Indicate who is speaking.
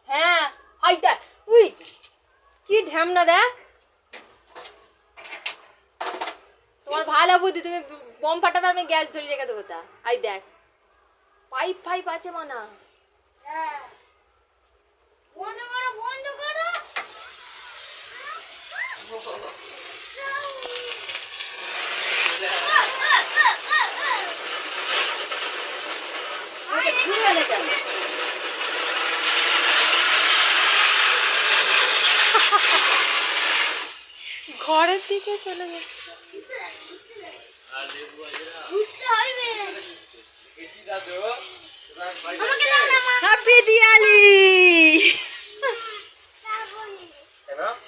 Speaker 1: হ্যাঁ হাই দেখ উই কি ঢ্যামনা দেখ তোমার ভালো বুদ্ধি তুমি বম ফাটাবে আমি গ্যাস ধরে রেখে দেবো তা হাই দেখ পাইপ ফাইপ আছে মানা হ্যাঁ বন্ধ করো ঘরের দিকে চলে যাচ্ছে আমাকে